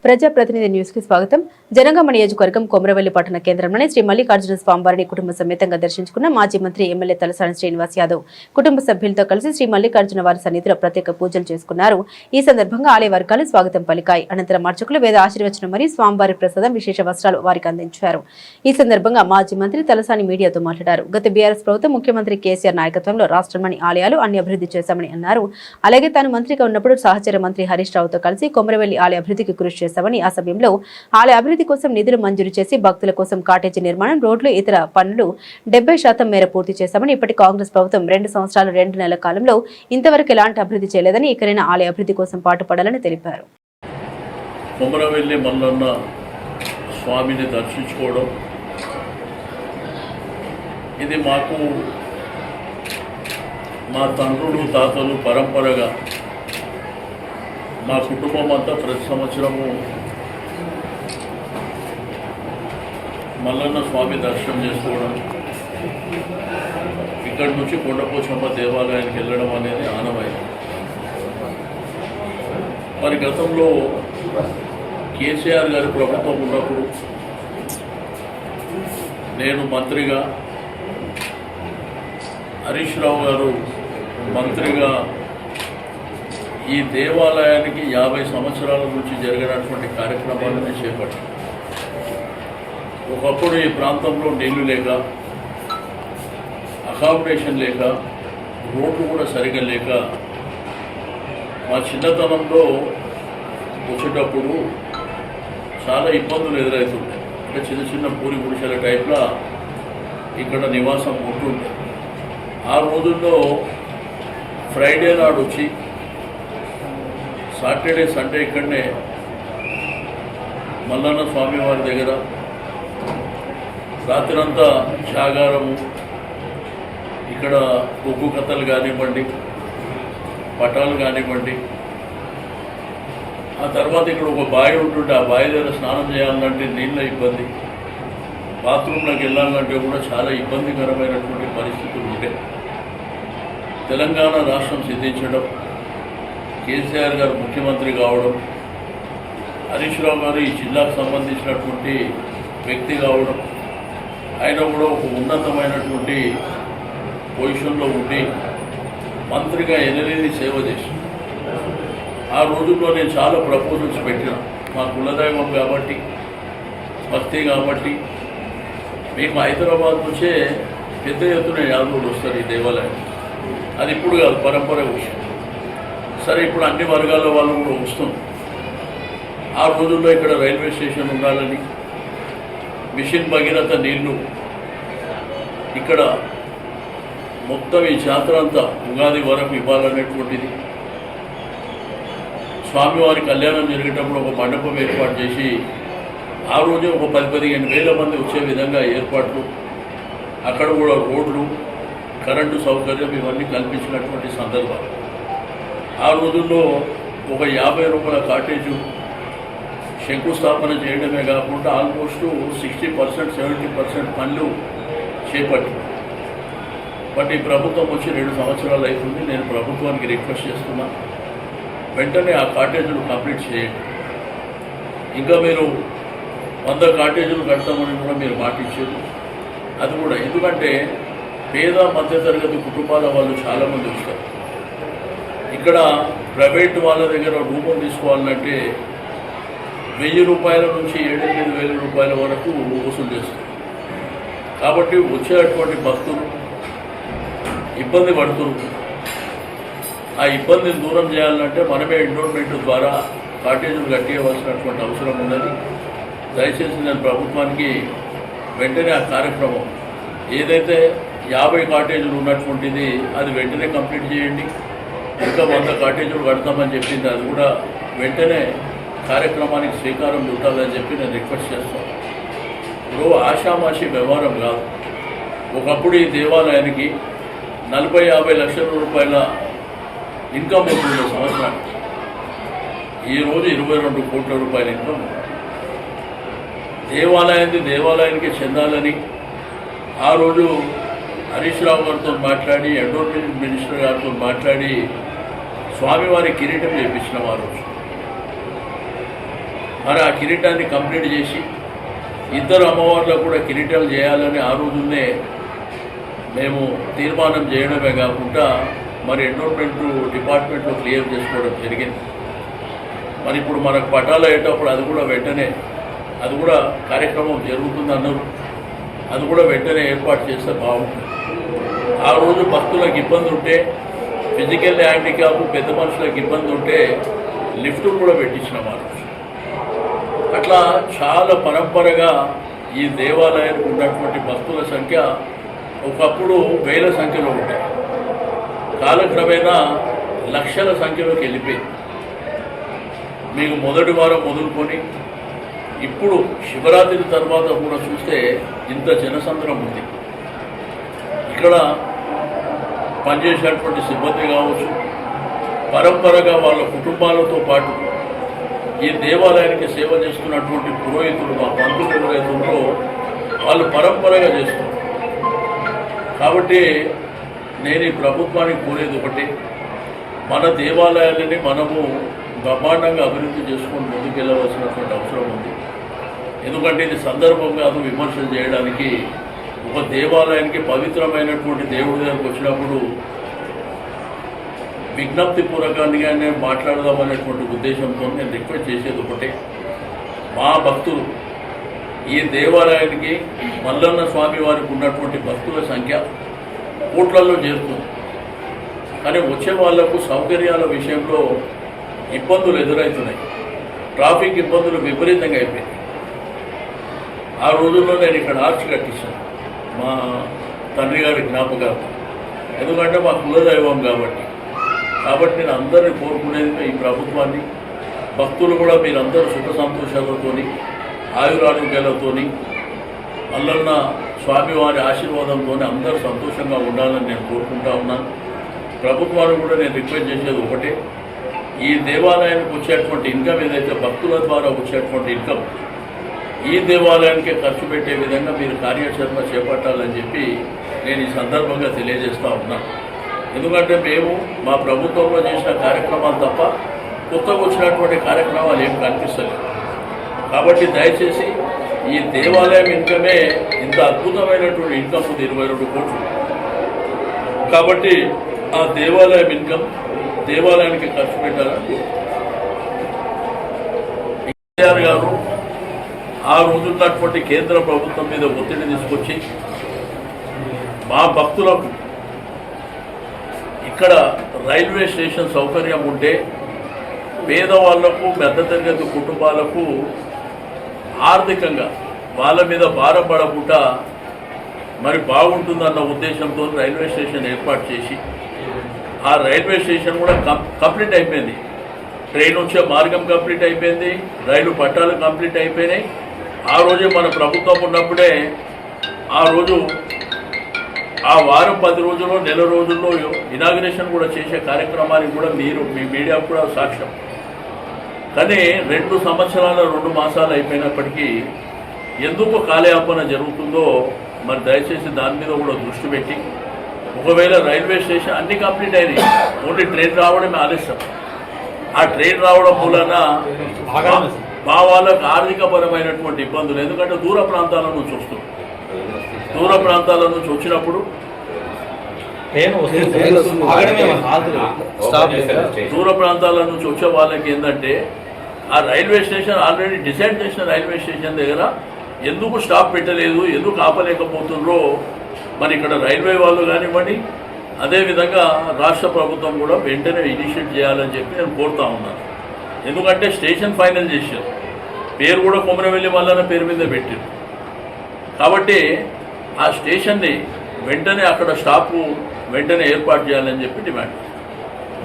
ప్రజాప్రతినిధి న్యూస్ కి స్వాగతం. జనగామ నియోజకవర్గం కొమరవెల్లి పట్టణ కేంద్రంలోని శ్రీ మల్లికార్జున స్వామివారిని కుటుంబ సమేతంగా దర్శించుకున్న మాజీ మంత్రి ఎమ్మెల్యే తలసాని శ్రీనివాస్ యాదవ్ కుటుంబ సభ్యులతో కలిసి శ్రీ మల్లికార్జున వారి సన్నిధిలో ప్రత్యేక పూజలు చేసుకున్నారు. ఈ సందర్భంగా ఆలయ వర్గాలు స్వాగతం పలికాయి. అనంతరం అర్చకులు వేద ఆశీర్వచనం మరియు స్వామివారి ప్రసాదం విశేష వస్త్రాలు వారికి అందించారు. ఈ సందర్భంగా మాజీ మంత్రి తలసాని మీడియాతో మాట్లాడారు. గత బీఆర్ఎస్ ప్రభుత్వం ముఖ్యమంత్రి కేసీఆర్ నాయకత్వంలో రాష్ట్రంలోని ఆలయాలు అన్ని అభివృద్ధి చేశామని అన్నారు. అలాగే తాను మంత్రిగా ఉన్నప్పుడు సహచర మంత్రి హరీష్ రావుతో కలిసి కొమరవెల్లి ఆలయ అభివృద్ధికి కృషి చేశామని, ఆ సమయంలో ఆలయ అభివృద్ధి కోసం నిధులు మంజూరు చేసి భక్తుల కోసం కాటేజీ నిర్మాణం, రోడ్లు, ఇతర పనులు 70% మేర పూర్తి చేశామని, ఇప్పటి కాంగ్రెస్ ప్రభుత్వం 2 సంవత్సరాలు 2 నెలల కాలంలో ఇంతవరకు ఎలాంటి అభివృద్ధి చేయలేదని, ఇకరైనా ఆలయ అభివృద్ధి కోసం పాటుపడాలని తెలిపారు. కొమరవెల్లి మల్లన్న స్వామిని దర్శించుకోవడం ఇది మాకు మా తండ్రులు తాతలు పరంపరగా మా కుటుంబం అంతా ప్రతి సంవత్సరము మల్లన్న స్వామి దర్శనం చేసుకోవడం, ఇక్కడి నుంచి కొండపోచమ్మ దేవాలయానికి వెళ్ళడం అనేది ఆనవాయితీ. మరి గతంలో కేసీఆర్ గారి ప్రభుత్వం ఉన్నప్పుడు నేను మంత్రిగా, హరీష్ రావు గారు మంత్రిగా ఈ దేవాలయానికి 50 సంవత్సరాల నుంచి జరిగినటువంటి కార్యక్రమాలను చేపట్టాను. ఒకప్పుడు ఈ ప్రాంతంలో నీళ్లు లేక, అకామిడేషన్ లేక, రోడ్లు కూడా సరిగా లేక, మా చిన్నతనంలో వచ్చేటప్పుడు చాలా ఇబ్బందులు ఎదురవుతుంటాయి. అంటే చిన్న చిన్న పూరి గుడిసెల టైప్లో ఇక్కడ నివాసం ఉంటుండే. ఆ రోజుల్లో ఫ్రైడే నాడు వచ్చి సాటర్డే సండే ఇక్కడనే మల్లన్న స్వామివారి దగ్గర రాత్రంతా జాగారము, ఇక్కడ ఒగ్గు కథలు కానివ్వండి, పటాలు కానివ్వండి. ఆ తర్వాత ఇక్కడ ఒక బావి ఉంటుంటే ఆ బావి దగ్గర స్నానం చేయాలంటే నీళ్ళ ఇబ్బంది, బాత్రూంలోకి వెళ్ళాలంటే కూడా చాలా ఇబ్బందికరమైనటువంటి పరిస్థితులు ఉండే. తెలంగాణ రాష్ట్రం సిద్ధించడం, కేసీఆర్ గారు ముఖ్యమంత్రి కావడం, హరీష్ రావు గారు ఈ జిల్లాకు సంబంధించినటువంటి వ్యక్తి కావడం, ఆయన కూడా ఒక ఉన్నతమైనటువంటి పొజిషన్లో ఉండి మంత్రిగా ఎనలేని సేవ చేసి, ఆ రోజుల్లో నేను చాలా ప్రపోజల్స్ పెట్టిన. మా కులదైవం కాబట్టి, భక్తి కాబట్టి, మీకు హైదరాబాద్ నుంచే పెద్ద ఎత్తున యాదవులు వస్తారు ఈ దేవాలయం. అది ఇప్పుడు కాదు, పరంపర విషయం. సరే, ఇప్పుడు అన్ని వర్గాల వాళ్ళు కూడా వస్తుంది. ఆ రోజుల్లో ఇక్కడ రైల్వే స్టేషన్ ఉండాలని, మిషన్ భగీరథ నీళ్లు ఇక్కడ మొత్తం ఈ జాతర అంతా ఉగాది వరకు ఇవ్వాలనేటువంటిది. స్వామివారి కళ్యాణం జరిగేటప్పుడు ఒక మండపం ఏర్పాటు చేసి ఆ రోజే ఒక 10-15 వేల మంది వచ్చే విధంగా ఏర్పాట్లు, అక్కడ కూడా రోడ్లు, కరెంటు సౌకర్యం ఇవన్నీ కల్పించినటువంటి సందర్భాలు. ఆ రోజుల్లో ఒక 50 రూపాయల కాటేజు శంకుస్థాపన చేయడమే కాకుండా ఆల్మోస్ట్ 60%, 70% పనులు చేపట్టి. బట్ ఈ ప్రభుత్వం వచ్చి 2 సంవత్సరాలు అవుతుంది. నేను ప్రభుత్వానికి రిక్వెస్ట్ చేస్తున్నా, వెంటనే ఆ కాటేజీలు కంప్లీట్ చేయండి. ఇంకా మీరు 100 కాటేజీలు కడతామని కూడా మీరు మాట ఇచ్చారు. అది కూడా ఎందుకంటే పేద మధ్యతరగతి కుటుంబాల వాళ్ళు చాలామంది వస్తారు. ఇక్కడ ప్రైవేట్ వాళ్ళ దగ్గర రూపం తీసుకోవాలంటే 1000 రూపాయల నుంచి 7-8 వేల రూపాయల వరకు వసూలు చేస్తారు. కాబట్టి వచ్చేటువంటి భక్తులు ఇబ్బంది పడుతున్నారు. ఆ ఇబ్బందిని దూరం చేయాలంటే మనమే ఎండోర్మెంట్ ద్వారా కాటేజీలు కట్టేయవలసినటువంటి అవసరం ఉన్నది. దయచేసి నేను ప్రభుత్వానికి వెంటనే ఆ కార్యక్రమం ఏదైతే 50 కాటేజీలు ఉన్నటువంటిది అది వెంటనే కంప్లీట్ చేయండి. ఇంకా 100 కాటేజీలు కడతామని చెప్పింది, అది కూడా వెంటనే కార్యక్రమానికి శ్రీకారం చుట్టాలని చెప్పి నేను రిక్వెస్ట్ చేస్తాను. ఇప్పుడు ఆషామాషి వ్యవహారం కాదు. ఒకప్పుడు ఈ దేవాలయానికి 40-50 లక్షల రూపాయల ఇన్కమ్ ఉంటుండే సంవత్సరానికి. ఈరోజు 22 కోట్ల రూపాయల ఇన్కమ్. దేవాలయానికి చెందాలని ఆ రోజు హరీష్ రావు గారితో మాట్లాడి, ఎండోర్మెంట్ మినిస్టర్ గారితో మాట్లాడి స్వామివారి కిరీటం చేయించినాం. ఆ రోజు మరి ఆ కిరీటాన్ని కంప్లీట్ చేసి ఇద్దరు అమ్మవార్లకు కూడా కిరీటాలు చేయాలని ఆ రోజునే మేము తీర్మానం చేయడమే కాకుండా మరి ఎండోర్మెంట్ డిపార్ట్మెంట్లో క్లియర్ చేసుకోవడం జరిగింది. మరి ఇప్పుడు మనకు పటాలు అయ్యేటప్పుడు అది కూడా వెంటనే అది కూడా కార్యక్రమం జరుగుతుంది అన్నారు. అది కూడా వెంటనే ఏర్పాటు చేస్తే బాగుంటుంది. ఆ రోజు భక్తులకు ఇబ్బంది ఉంటే, ఫిజికల్ హ్యాండిక్యాప్ పెద్ద మనుషులకు ఇబ్బంది ఉంటే లిఫ్ట్ కూడా పెట్టించినాం ఆ రోజు. అట్లా చాలా పరంపరగా ఈ దేవాలయానికి ఉన్నటువంటి భక్తుల సంఖ్య ఒకప్పుడు వేల సంఖ్యలో ఉంటాయి, కాలక్రమేణా లక్షల సంఖ్యలోకి వెళ్ళిపోయింది. మీకు మొదటి వారం మొదలుకొని ఇప్పుడు శివరాత్రి తర్వాత కూడా చూస్తే ఇంత జనసంద్రం ఉంది. ఇక్కడ పనిచేసేటువంటి సిబ్బంది కావచ్చు, పరంపరగా వాళ్ళ కుటుంబాలతో పాటు ఈ దేవాలయానికి సేవ చేస్తున్నటువంటి పురోహితులు, మా పంతులు ఎవరైతే ఉన్నారో వాళ్ళు పరంపరగా చేస్తున్నారు. కాబట్టి నేను ఈ ప్రభుత్వానికి కోరేది ఒకటి, మన దేవాలయాలని మనము బ్రహ్మాండంగా అభివృద్ధి చేసుకొని ముందుకెళ్ళవలసినటువంటి అవసరం ఉంది. ఎందుకంటే ఇది సందర్భం కాదు విమర్శలు చేయడానికి. ఒక దేవాలయానికి పవిత్రమైనటువంటి దేవుడి దగ్గరకు వచ్చినప్పుడు విజ్ఞప్తి పూర్వకంగానే మాట్లాడదామనేటువంటి ఉద్దేశంతో నేను రిక్వెస్ట్ చేసేది ఒకటే, మా భక్తులు ఈ దేవాలయానికి మల్లన్న స్వామి వారికి ఉన్నటువంటి భక్తుల సంఖ్య కోట్లలో చేరుతుంది. కానీ వచ్చే వాళ్లకు సౌకర్యాల విషయంలో ఇబ్బందులు ఎదురవుతున్నాయి. ట్రాఫిక్ ఇబ్బందులు విపరీతంగా అయిపోయినాయి. ఆ రోజుల్లో నేను ఇక్కడ ఆర్చ్ కట్టించాను మా తండ్రి గారి జ్ఞాపకార్థం, ఎందుకంటే మా కులదైవం కాబట్టి. నేను అందరినీ కోరుకునేది ఈ ప్రభుత్వాన్ని, భక్తులు కూడా మీరందరూ సుఖ సంతోషాలతోని ఆయురారోగ్యాలతోని మల్లన్న స్వామివారి ఆశీర్వాదంతో అందరూ సంతోషంగా ఉండాలని నేను కోరుకుంటా ఉన్నాను. ప్రభుత్వాన్ని కూడా నేను రిక్వెస్ట్ చేసేది ఒకటే, ఈ దేవాలయానికి వచ్చేటువంటి ఇన్కమ్ ఏదైతే భక్తుల ద్వారా వచ్చేటువంటి ఇన్కమ్ ఈ దేవాలయానికే ఖర్చు పెట్టే విధంగా మీరు కార్యాచరణ చేపట్టాలని చెప్పి నేను ఈ సందర్భంగా తెలియజేస్తూ ఉన్నాను. ఎందుకంటే మేము మా ప్రభుత్వంలో చేసిన కార్యక్రమాలు తప్ప కొత్తగా వచ్చినటువంటి కార్యక్రమాలు ఏం కనిపిస్తలేదు. కాబట్టి దయచేసి ఈ దేవాలయం ఇన్కమే ఇంత అద్భుతమైనటువంటి ఇన్కమ్ ఉంది, 22 కోట్లు. కాబట్టి ఆ దేవాలయం ఇన్కమ్ దేవాలయానికి ఖర్చు పెట్టాలని గారు ఆ రోజున్నటువంటి కేంద్ర ప్రభుత్వం మీద ఒత్తిడి తీసుకొచ్చి మా భక్తులకు ఇక్కడ రైల్వే స్టేషన్ సౌకర్యం ఉంటే పేదవాళ్లకు మధ్యతరగతి కుటుంబాలకు ఆర్థికంగా వాళ్ళ మీద భారం పడకుండా మరి బాగుంటుందన్న ఉద్దేశంతో రైల్వే స్టేషన్ ఏర్పాటు చేసి ఆ రైల్వే స్టేషన్ కూడా కంప్లీట్ అయిపోయింది. ట్రైన్ వచ్చే మార్గం కంప్లీట్ అయిపోయింది, రైలు పట్టాలు కంప్లీట్ అయిపోయినాయి. ఆ రోజే మన ప్రభుత్వం ఉన్నప్పుడే ఆ రోజు ఆ వారం 10 రోజుల్లో నెల రోజుల్లో ఇనాగ్రేషన్ కూడా చేసే కార్యక్రమానికి కూడా మీరు మీ మీడియా కూడా సాక్ష్యం. కానీ 2 సంవత్సరాల 2 మాసాలు అయిపోయినప్పటికీ ఎందుకు కాలయాపన జరుగుతుందో మరి దయచేసి దాని మీద కూడా దృష్టి పెట్టి, ఒకవేళ రైల్వే స్టేషన్ అన్ని కంప్లీట్ అయినాయి, ఓన్లీ ట్రైన్ రావడమే ఆలస్యం. ఆ ట్రైన్ రావడం మూలన మా వాళ్ళకు ఆర్థికపరమైనటువంటి ఇబ్బందులు, ఎందుకంటే దూర ప్రాంతాల నుంచి వస్తుంది. దూర ప్రాంతాల నుంచి వచ్చినప్పుడు దూర ప్రాంతాల నుంచి వచ్చే వాళ్ళకి ఏంటంటే ఆ రైల్వే స్టేషన్ ఆల్రెడీ డిసైడ్ చేసిన రైల్వే స్టేషన్ దగ్గర ఎందుకు స్టాప్ పెట్టలేదు, ఎందుకు ఆపలేకపోతుండ్రో మరి ఇక్కడ రైల్వే వాళ్ళు కానివ్వండి, అదేవిధంగా రాష్ట్ర ప్రభుత్వం కూడా వెంటనే ఇనిషియేట్ చేయాలని చెప్పి నేను కోరుతా ఉన్నాను. ఎందుకంటే స్టేషన్ ఫైనల్ చేశారు, పేరు కూడా కొమరవెల్లి మల్లన్న పేరు మీద పెట్టారు. కాబట్టి ఆ స్టేషన్ని వెంటనే అక్కడ స్టాప్ వెంటనే ఏర్పాటు చేయాలని చెప్పి డిమాండ్.